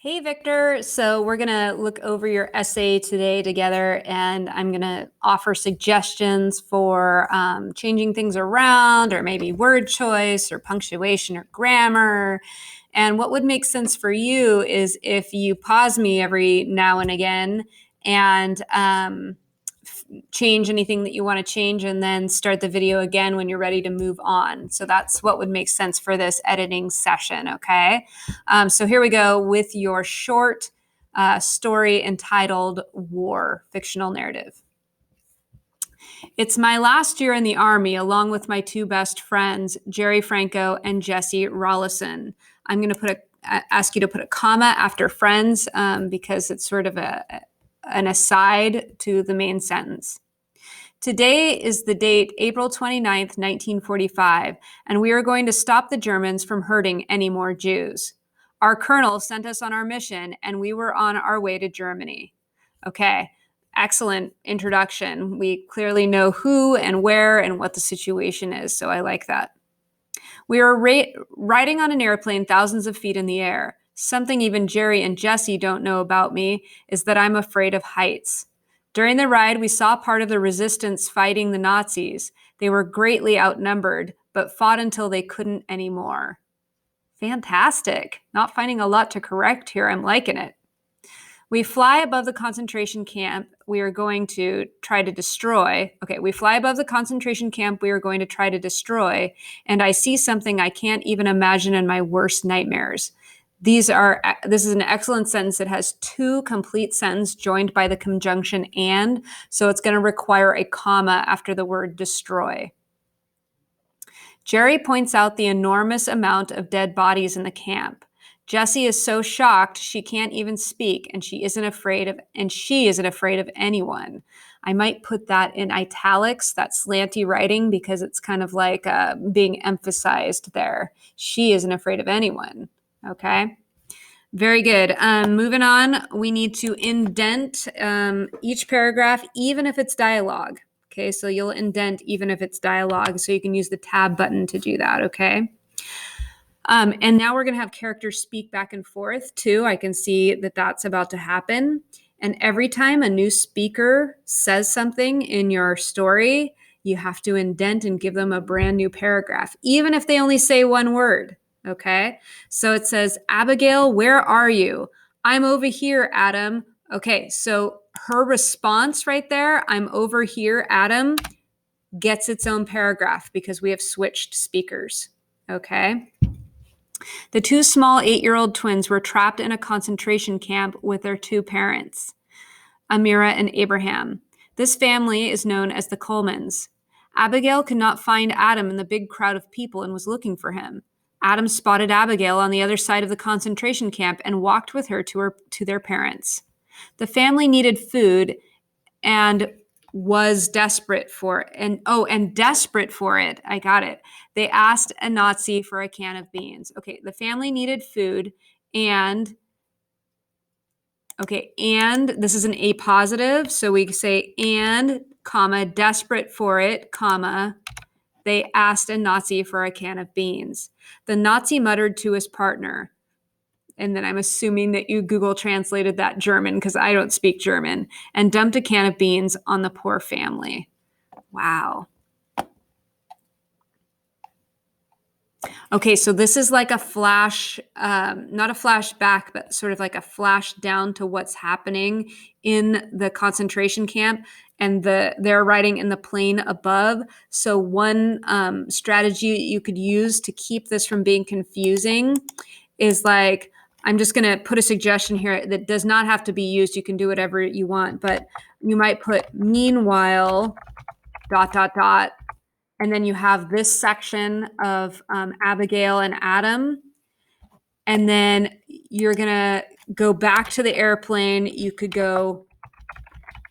Hey, Victor. So, we're going to look over your essay today together, and I'm going to offer suggestions for changing things around, or maybe word choice, or punctuation, or grammar. And what would make sense for you is if you pause me every now and again and change anything that you want to change and then start the video again when you're ready to move on. So that's what would make sense for this editing session, okay? So here we go with your short story entitled War, fictional narrative. It's my last year in the Army, along with my two best friends, Jerry Franco and Jesse Rollison. I'm going to ask you to put a comma after friends because it's sort of an aside to the main sentence. Today is the date, April 29th, 1945, and we are going to stop the Germans from hurting any more Jews. Our colonel sent us on our mission, and we were on our way to Germany. Okay, excellent introduction. We clearly know who and where and what the situation is, so I like that. We are riding on an airplane thousands of feet in the air. Something even Jerry and Jesse don't know about me is that I'm afraid of heights. During the ride, we saw part of the resistance fighting the Nazis. They were greatly outnumbered, but fought until they couldn't anymore. Fantastic. Not finding a lot to correct here. I'm liking it. We fly above the concentration camp we are going to try to destroy. Okay, we fly above the concentration camp we are going to try to destroy, and I see something I can't even imagine in my worst nightmares. This is an excellent sentence. It has two complete sentences joined by the conjunction and, so it's going to require a comma after the word destroy. Jerry points out the enormous amount of dead bodies in the camp. Jessie is so shocked she can't even speak, and she isn't afraid of anyone. I might put that in italics, that slanty writing, because it's kind of like being emphasized there. She isn't afraid of anyone. Okay. Very good. Moving on, we need to indent each paragraph, even if it's dialogue. Okay, so you'll indent even if it's dialogue, so you can use the tab button to do that, okay? And now we're going to have characters speak back and forth too. I can see that that's about to happen. And every time a new speaker says something in your story, you have to indent and give them a brand new paragraph, even if they only say one word. Okay. So it says, Abigail, where are you? I'm over here, Adam. Okay. So her response right there, I'm over here, Adam, gets its own paragraph because we have switched speakers. Okay. The two small 8-year-old twins were trapped in a concentration camp with their two parents, Amira and Abraham. This family is known as the Colemans. Abigail could not find Adam in the big crowd of people and was looking for him. Adam spotted Abigail on the other side of the concentration camp and walked with her to their parents. The family needed food and was desperate for it. And desperate for it. I got it. They asked a Nazi for a can of beans. Okay, the family needed food and this is an A positive, so we say and, comma, desperate for it, comma, they asked a Nazi for a can of beans. The Nazi muttered to his partner, and then I'm assuming that you Google translated that German because I don't speak German, and dumped a can of beans on the poor family. Wow. Okay, so this is like a flash, not a flashback, but sort of like a flash down to what's happening in the concentration camp, and they're riding in the plane above. So one strategy you could use to keep this from being confusing is like, I'm just going to put a suggestion here that does not have to be used. You can do whatever you want, but you might put meanwhile, ... And then you have this section of Abigail and Adam. And then you're going to go back to the airplane. You could go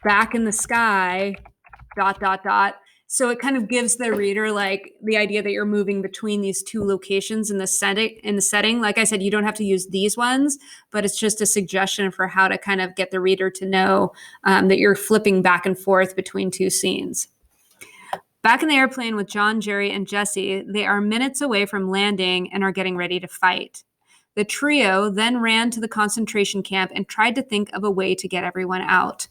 back in the sky, ... So it kind of gives the reader like the idea that you're moving between these two locations in the setting. Like I said, you don't have to use these ones, but it's just a suggestion for how to kind of get the reader to know that you're flipping back and forth between two scenes. Back in the airplane with John, Jerry, and Jesse, they are minutes away from landing and are getting ready to fight. The trio then ran to the concentration camp and tried to think of a way to get everyone out.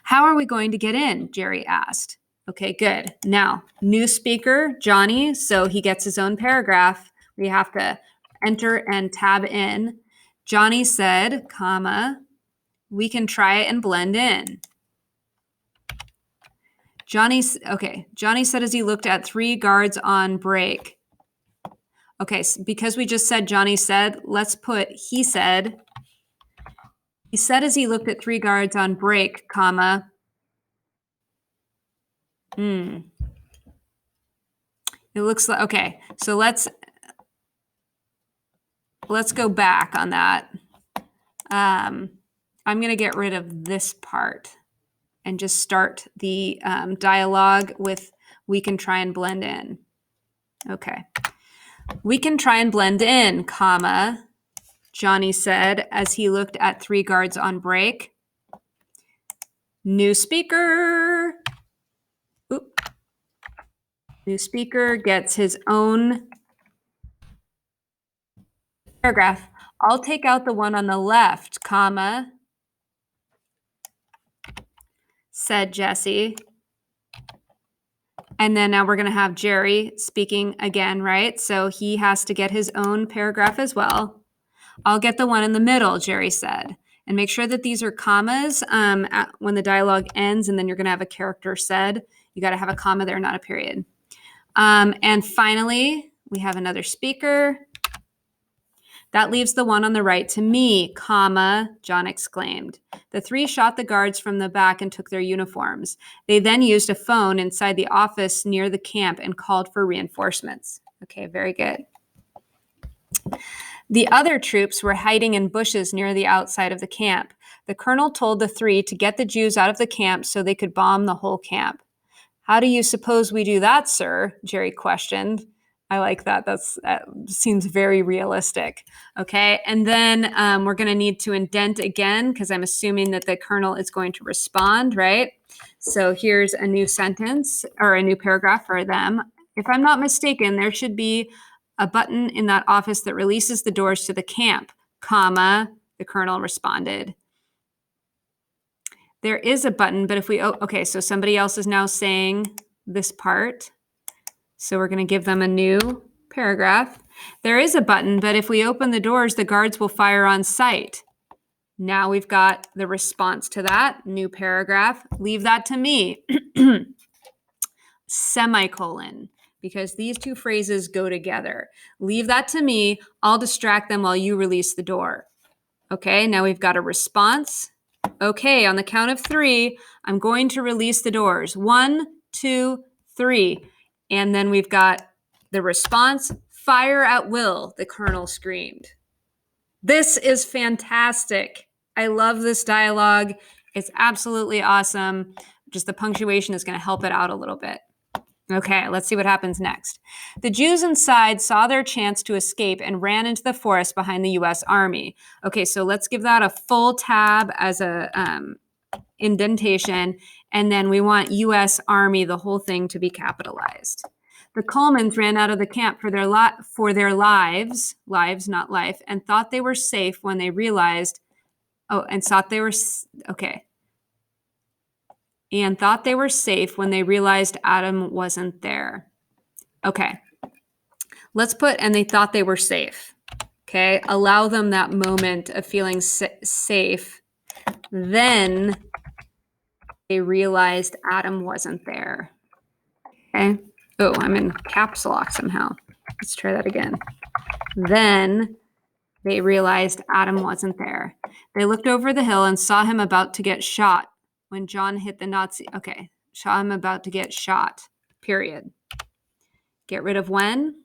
How are we going to get in? Jerry asked. Okay, good. Now, new speaker, Johnny, so he gets his own paragraph. We have to enter and tab in. Johnny said, comma, we can try and blend in. Johnny said as he looked at 3 guards on break. Okay, so because we just said Johnny said, let's put he said. He said as he looked at 3 guards on break, comma. It looks like, okay, so let's go back on that. I'm going to get rid of this part and just start the dialogue with we can try and blend in. Okay. We can try and blend in, comma, Johnny said as he looked at 3 guards on break. New speaker. Oop. New speaker gets his own paragraph. I'll take out the one on the left, comma, said Jesse. And then now we're going to have Jerry speaking again, right? So he has to get his own paragraph as well. I'll get the one in the middle, Jerry said. And make sure that these are commas when the dialogue ends, and then you're going to have a character said. You got to have a comma there, not a period. And finally, we have another speaker. That leaves the one on the right to me, comma, John exclaimed. The 3 shot the guards from the back and took their uniforms. They then used a phone inside the office near the camp and called for reinforcements. Okay, very good. The other troops were hiding in bushes near the outside of the camp. The colonel told the 3 to get the Jews out of the camp so they could bomb the whole camp. How do you suppose we do that, sir? Jerry questioned. I like that. That seems very realistic. Okay, and then we're going to need to indent again because I'm assuming that the colonel is going to respond, right? So here's a new sentence or a new paragraph for them. If I'm not mistaken, there should be a button in that office that releases the doors to the camp, comma, the colonel responded. There is a button, but if we, okay, so somebody else is now saying this part. So we're going to give them a new paragraph. There is a button, but if we open the doors, the guards will fire on sight. Now we've got the response to that. New paragraph. Leave that to me. Semicolon. Because these 2 phrases go together. Leave that to me. I'll distract them while you release the door. Okay, now we've got a response. Okay, on the count of 3, I'm going to release the doors. 1, 2, 3. And then we've got the response, fire at will, the colonel screamed. This is fantastic. I love this dialogue. It's absolutely awesome. Just the punctuation is going to help it out a little bit. Okay, let's see what happens next. The Jews inside saw their chance to escape and ran into the forest behind the U.S. Army. Okay, so let's give that a full tab as a indentation, and then we want U.S. Army, the whole thing, to be capitalized. The Colemans ran out of the camp for their lives, not life, and thought they were safe when they realized, and thought they were safe when they realized Adam wasn't there. Okay, let's put, and they thought they were safe. Okay, allow them that moment of feeling safe. Then they realized Adam wasn't there. Okay. Oh, I'm in caps lock somehow. Let's try that again. Then they realized Adam wasn't there. They looked over the hill and saw him about to get shot when John hit the Nazi. Okay, saw him about to get shot, period. Get rid of when.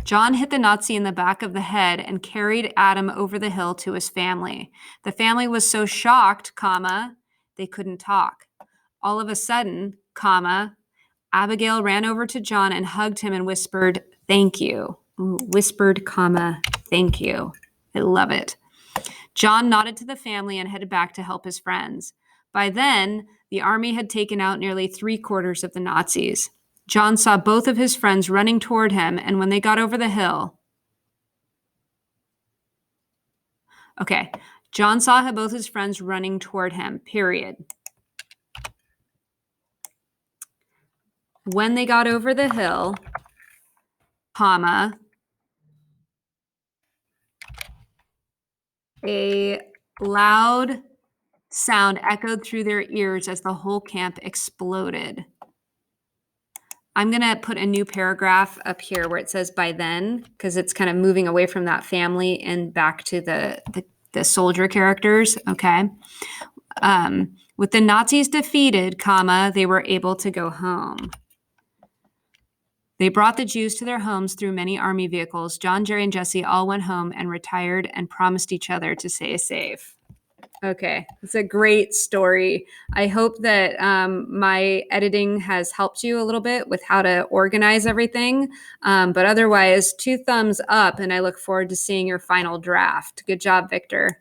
John hit the Nazi in the back of the head and carried Adam over the hill to his family. The family was so shocked, comma, they couldn't talk. All of a sudden, comma, Abigail ran over to John and hugged him and whispered, "Thank you." Ooh, whispered, comma, "Thank you." I love it. John nodded to the family and headed back to help his friends. By then, the army had taken out nearly 3/4 of the Nazis. John saw both of his friends running toward him, and when they got over the hill, okay, John saw both his friends running toward him, period. When they got over the hill, comma, a loud sound echoed through their ears as the whole camp exploded. I'm going to put a new paragraph up here where it says by then, because it's kind of moving away from that family and back to the soldier characters, okay? With the Nazis defeated, comma, they were able to go home. They brought the Jews to their homes through many army vehicles. John, Jerry, and Jesse all went home and retired and promised each other to stay safe. Okay, it's a great story. I hope that my editing has helped you a little bit with how to organize everything. But otherwise, 2 thumbs up, and I look forward to seeing your final draft. Good job, Victor.